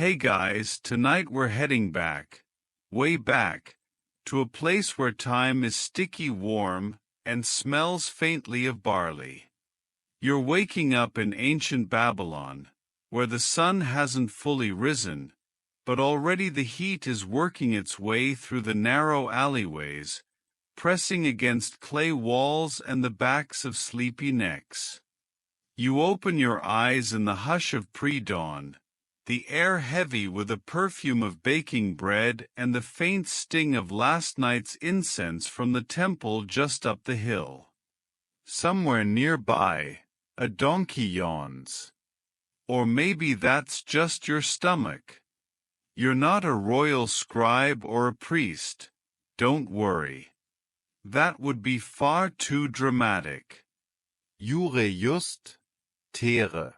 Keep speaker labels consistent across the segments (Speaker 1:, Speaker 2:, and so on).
Speaker 1: Hey guys, tonight we're heading back, way back, to a place where time is sticky warm and smells faintly of barley. You're waking up in ancient Babylon, where the sun hasn't fully risen, but already the heat is working its way through the narrow alleyways, pressing against clay walls and the backs of sleepy necks. You open your eyes in the hush of pre-dawn, the air heavy with the perfume of baking bread and the faint sting of last night's incense from the temple just up the hill. Somewhere nearby, a donkey yawns. Or maybe that's just your stomach. You're not a royal scribe or a priest, don't worry. That would be far too dramatic.
Speaker 2: Jure just, Tere.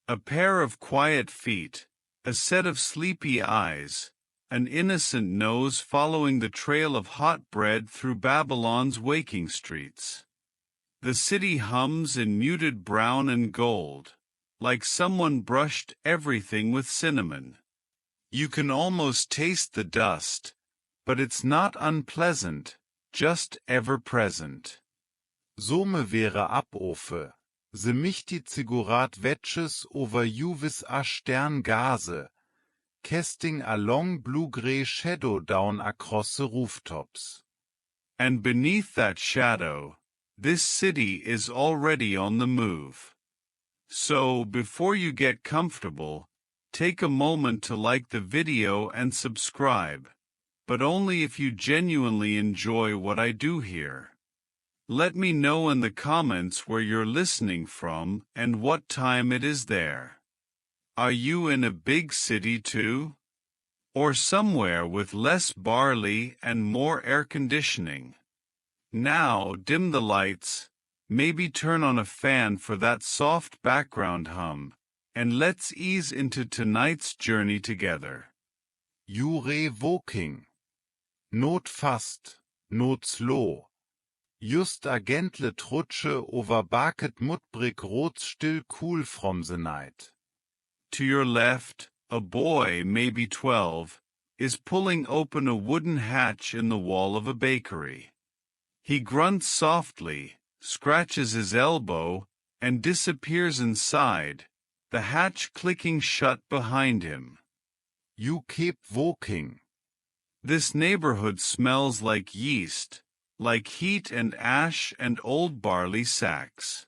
Speaker 1: A pair of quiet feet, a set of sleepy eyes, an innocent nose following the trail of hot bread through Babylon's waking streets. The city hums in muted brown and gold, like someone brushed everything with cinnamon. You can almost taste the dust, but it's not unpleasant, just ever-present.
Speaker 2: Some wäre abofe. Se mich die Zigurat wedges over juvis a stern gase, casting a long blue-grey shadow down across the rooftops.
Speaker 1: And beneath that shadow, this city is already on the move. So, before you get comfortable, take a moment to like the video and subscribe, but only if you genuinely enjoy what I do here. Let me know in the comments where you're listening from and what time it is there. Are you in a big city too? Or somewhere with less barley and more air conditioning? Now dim the lights, maybe turn on a fan for that soft background hum, and let's ease into tonight's journey together.
Speaker 2: Jure walking. Not fast, not slow. Just a gentle trutsche over bucket mudbrick roads still cool from the night.
Speaker 1: To your left, a boy, maybe 12, is pulling open a wooden hatch in the wall of a bakery. He grunts softly, scratches his elbow, and disappears inside, the hatch clicking shut behind him.
Speaker 2: You keep walking.
Speaker 1: This neighborhood smells like yeast, like heat and ash and old barley sacks.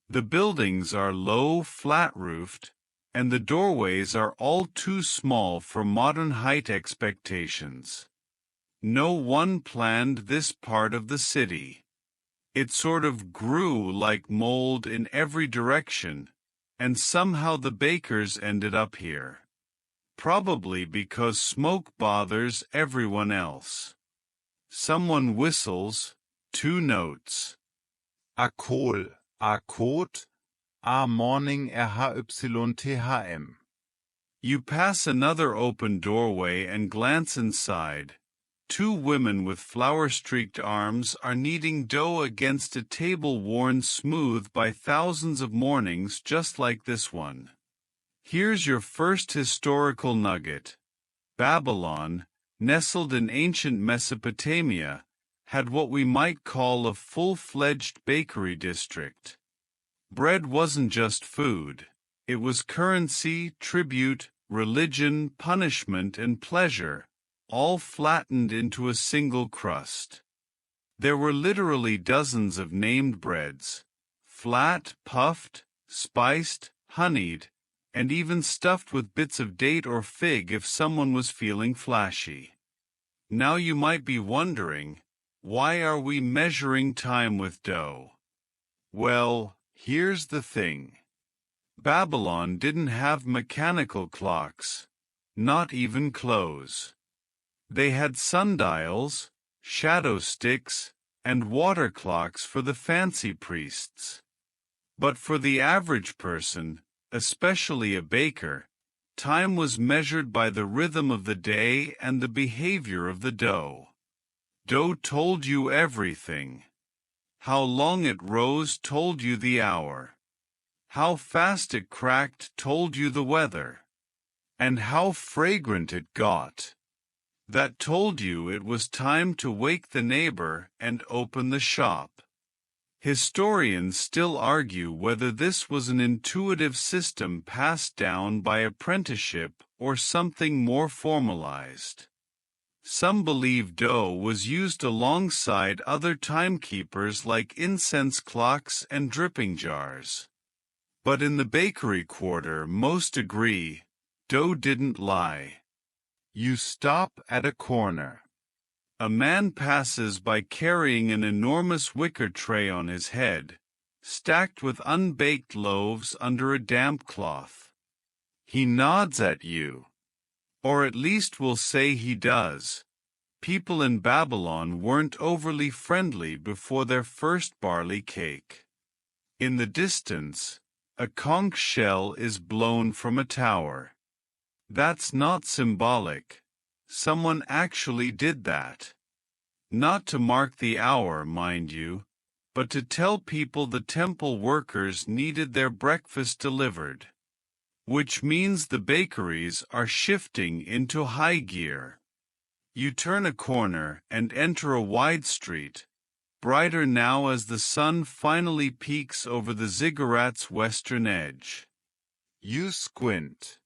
Speaker 1: The buildings are low, flat-roofed, and the doorways are all too small for modern height expectations. No one planned this part of the city. It sort of grew like mold in every direction, and somehow the bakers ended up here. Probably because smoke bothers everyone else. Someone whistles, 2 notes.
Speaker 2: A call, a code, a morning RHYTHM.
Speaker 1: You pass another open doorway and glance inside. 2 women with flower-streaked arms are kneading dough against a table worn smooth by thousands of mornings just like this one. Here's your first historical nugget. Babylon, nestled in ancient Mesopotamia, had what we might call a full-fledged bakery district. Bread wasn't just food, it was currency, tribute, religion, punishment, and pleasure, all flattened into a single crust. There were literally dozens of named breads, flat, puffed, spiced, honeyed, and even stuffed with bits of date or fig if someone was feeling flashy. Now you might be wondering, why are we measuring time with dough? Well, here's the thing. Babylon didn't have mechanical clocks, not even clothes. They had sundials, shadow sticks, and water clocks for the fancy priests. But for the average person, especially a baker, time was measured by the rhythm of the day and the behavior of the dough. Dough told you everything. How long it rose told you the hour. How fast it cracked told you the weather. And how fragrant it got! That told you it was time to wake the neighbor and open the shop. Historians still argue whether this was an intuitive system passed down by apprenticeship or something more formalized. Some believe dough was used alongside other timekeepers like incense clocks and dripping jars. But in the bakery quarter most agree, dough didn't lie.
Speaker 2: You stop at a corner.
Speaker 1: A man passes by carrying an enormous wicker tray on his head, stacked with unbaked loaves under a damp cloth. He nods at you. Or at least we'll say he does. People in Babylon weren't overly friendly before their first barley cake. In the distance, a conch shell is blown from a tower. That's not symbolic. Someone actually did that. Not to mark the hour, mind you, but to tell people the temple workers needed their breakfast delivered. Which means the bakeries are shifting into high gear. You turn a corner and enter a wide street, brighter now as the sun finally peeks over the ziggurat's western edge.
Speaker 2: You squint.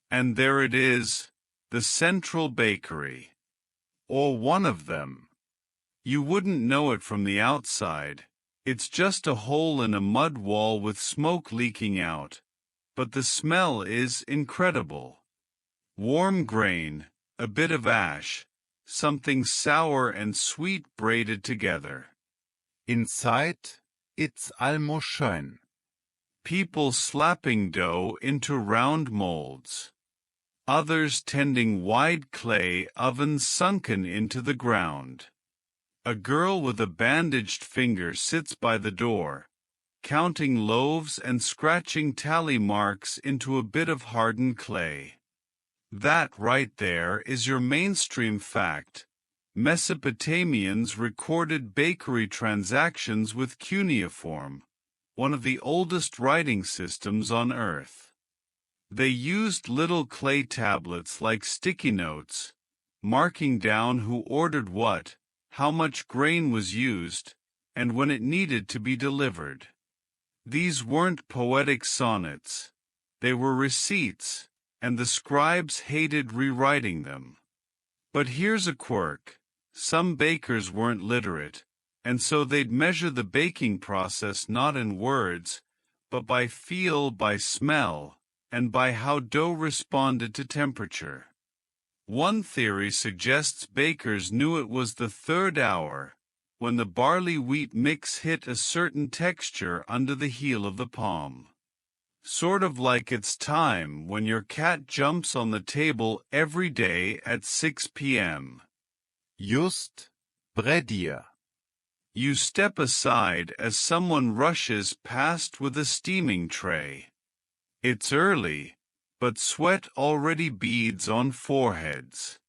Speaker 1: And there it is, the central bakery. Or one of them. You wouldn't know it from the outside. It's just a hole in a mud wall with smoke leaking out. But the smell is incredible. Warm grain, a bit of ash, something sour and sweet braided together.
Speaker 2: Inside, it's almost schön.
Speaker 1: People slapping dough into round molds. Others tending wide clay ovens sunken into the ground. A girl with a bandaged finger sits by the door, counting loaves and scratching tally marks into a bit of hardened clay. That right there is your mainstream fact. Mesopotamians recorded bakery transactions with cuneiform, one of the oldest writing systems on Earth. They used little clay tablets like sticky notes, marking down who ordered what, how much grain was used, and when it needed to be delivered. These weren't poetic sonnets. They were receipts, and the scribes hated rewriting them. But here's a quirk. Some bakers weren't literate, and so they'd measure the baking process not in words, but by feel, by smell, and by how dough responded to temperature. One theory suggests bakers knew it was the third hour, when the barley-wheat mix hit a certain texture under the heel of the palm. Sort of like it's time when your cat jumps on the table every day at 6 p.m.
Speaker 2: Just, bei dir.
Speaker 1: You step aside as someone rushes past with a steaming tray. It's early, but sweat already beads on foreheads.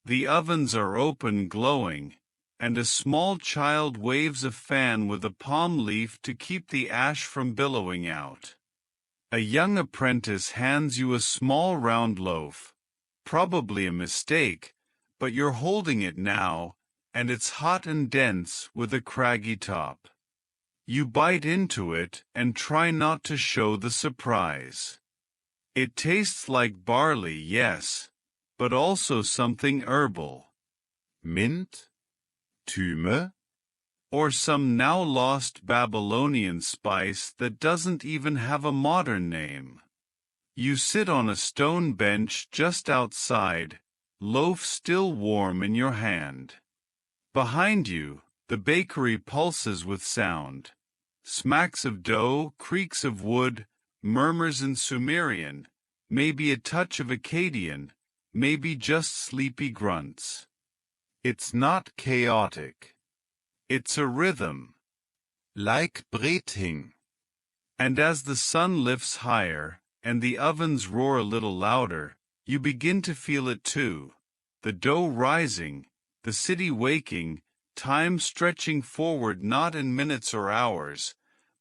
Speaker 1: The ovens are open glowing, and a small child waves a fan with a palm leaf to keep the ash from billowing out. A young apprentice hands you a small round loaf, probably a mistake, but you're holding it now, and it's hot and dense with a craggy top. You bite into it and try not to show the surprise. It tastes like barley, yes, but also something herbal.
Speaker 2: Mint, Thyme,
Speaker 1: or some now-lost Babylonian spice that doesn't even have a modern name. You sit on a stone bench just outside, loaf still warm in your hand. Behind you, the bakery pulses with sound. Smacks of dough, creaks of wood, murmurs in Sumerian, maybe a touch of Akkadian, maybe just sleepy grunts.
Speaker 2: It's not chaotic.
Speaker 1: It's a rhythm.
Speaker 2: Like breathing.
Speaker 1: And as the sun lifts higher, and the ovens roar a little louder, you begin to feel it too. The dough rising, the city waking, time stretching forward not in minutes or hours,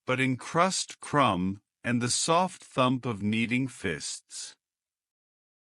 Speaker 1: but in crust, crumb, and the soft thump of kneading fists.